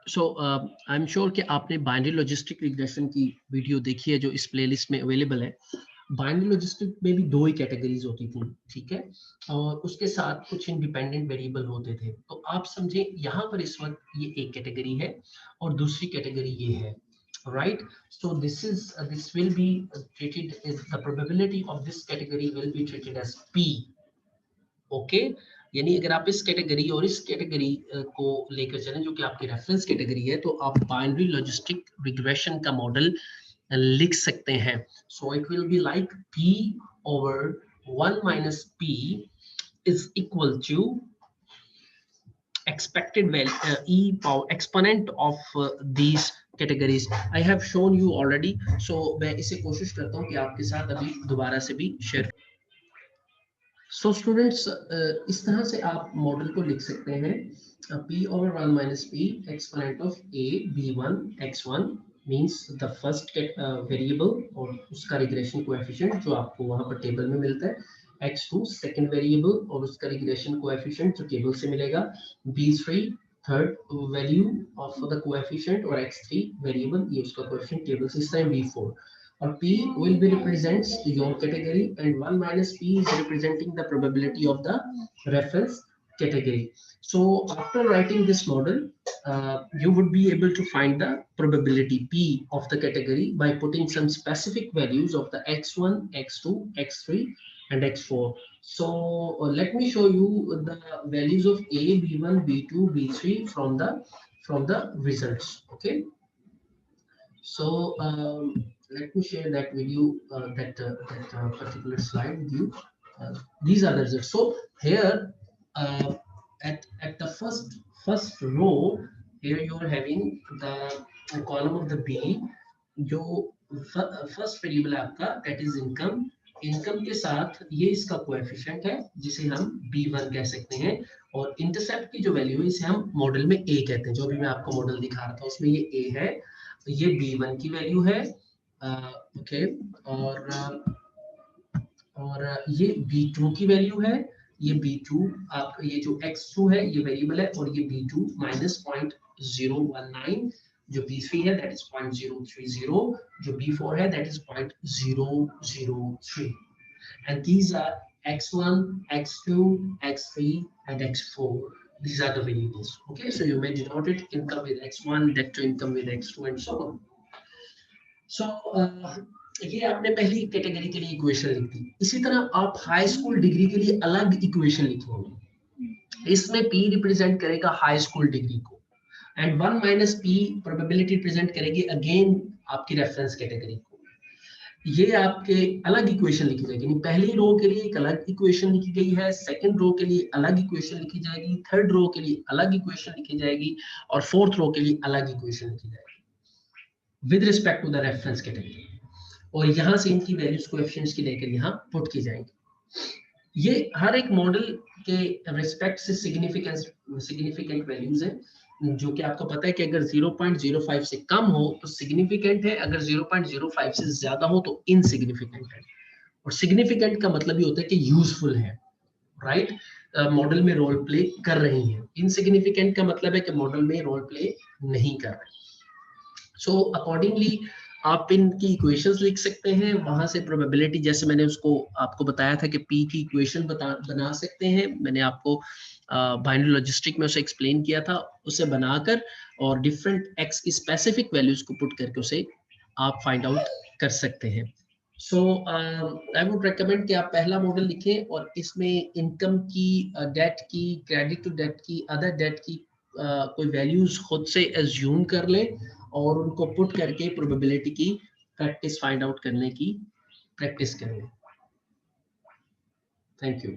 So I am sure कि आपने binary logistic regression की वीडियो देखी है जो इस प्लेलिस्ट में अवेलेबल है। बाइनरी लॉजिस्टिक में भी दो ही कैटेगरीज होती थी, ठीक है, और उसके साथ कुछ इंडिपेंडेंट वेरिएबल होते थे। तो आप समझे यहाँ पर इस वक्त ये एक कैटेगरी है और दूसरी कैटेगरी ये है, right? So this will be treated as the probability of this category will be treated as P. Okay, यानी अगर आप इस कैटेगरी और इस कैटेगरी को लेकर चलें जो कि आपकी रेफरेंस कैटेगरी है, तो आप बाइनरी लॉजिस्टिक रिग्रेशन का मॉडल लिख सकते हैं। So it will be like P over 1 minus P is equal to expected value e power exponent of these categories. I have shown you already, so मैं इसे कोशिश करता हूँ कि आपके साथ अभी दोबारा से भी शेयर। सो स्टूडेंट्स, इस तरह से आप मॉडल को लिख सकते हैं, p over 1 minus p exponent of a b1 x1 means the first variable और उसका रिग्रेशन कोएफिशिएंट जो आपको वहां पर टेबल में मिलता है, x2 सेकंड वेरिएबल और उसका रिग्रेशन कोएफिशिएंट जो टेबल से मिलेगा, b3 third value of the coefficient और x3 वेरिएबल ये उसका कोएफिशिएंट टेबल से, इस time b4 or P will be represents your category and 1 minus P is representing the probability of the reference category. So after writing this model, you would be able to find the probability P of the category by putting some specific values of the x1, x2, x3 and x4. So let me show you the values of A, B1, B2, B3 from the results. Okay. So let me share that video, that particular slide with you. These are the results. So here at the first row, here you are having the column of the B, जो first variable है आपका, that is income. Income के साथ ये इसका coefficient है जिसे हम B1 कह सकते हैं, और इंटरसेप्ट की जो वैल्यू है इसे हम मॉडल में A कहते हैं। जो भी मैं आपको मॉडल दिखा रहा था उसमें ये A है, ये B1 की वैल्यू है, ओके, और ये B2 की वैल्यू है, ये B2 आप ये जो x2 है ये वेरिएबल है, और ये B2 माइनस 0.019, जो B3 है दैट इज 0.030, जो B4 है that is 0.003, and these are x1, x2, x3 and x4. These are the variables. Okay, so you may denote it income with x1, debt to income with x2 and so on. So ये आपने पहली category के लिए equation लिख दी। इसी तरह आप high school degree के लिए अलग इक्वेशन लिखोगे। इसमें P रिप्रेजेंट करेगा हाई स्कूल डिग्री को and 1 minus P probability represent करेगी अगेन आपकी रेफरेंस कैटेगरी को। ये आपके अलग इक्वेशन लिखी जाएगी, यानी पहली रो के लिए एक अलग इक्वेशन लिखी गई है, सेकंड रो के लिए अलग इक्वेशन लिखी जाएगी, थर्ड रो के लिए अलग इक्वेशन लिखी जाएगी और फोर्थ रो के लिए अलग इक्वेशन लिखी जाएगी with respect to the reference category, और यहाँ से इनकी वैल्यूज कोएफिशिएंट्स की लेकर यहाँ पुट की जाएंगी। ये हर एक मॉडल के रिस्पेक्ट से सिग्निफिकेंट वैल्यूज है, जो कि आपको पता है कि अगर 0.05 से कम हो तो सिग्निफिकेंट है, अगर 0.05 से ज्यादा हो तो इनसिग्निफिकेंट है, और सिग्निफिकेंट का मतलब ये होता है कि यूजफुल है, राइट, मॉडल में रोल प्ले कर रही है। इनसिग्निफिकेंट का मतलब है कि मॉडल में रोल प्ले नहीं कर रहे। सो अकॉर्डिंगली आप इनकी इक्वेशंस लिख सकते हैं, वहां से प्रोबेबिलिटी जैसे मैंने उसको आपको बताया था कि P की इक्वेशन बना सकते हैं, मैंने आपको बाइनरी लॉजिस्टिक में उसे एक्सप्लेन किया था, उसे बनाकर और डिफरेंट x की स्पेसिफिक वैल्यूज को पुट करके उसे आप फाइंड आउट कर सकते हैं। सो आई वुड रेकमेंड कि आप पहला मॉडल लिखें और इसमें इनकम की, डेट की, क्रेडिट टू डेट की, अदर डेट की कोई वैल्यूज खुद से एज्यूम कर लें और उनको पुट करके प्रोबेबिलिटी की प्रैक्टिस फाइंड आउट करने की प्रैक्टिस करें। Thank you.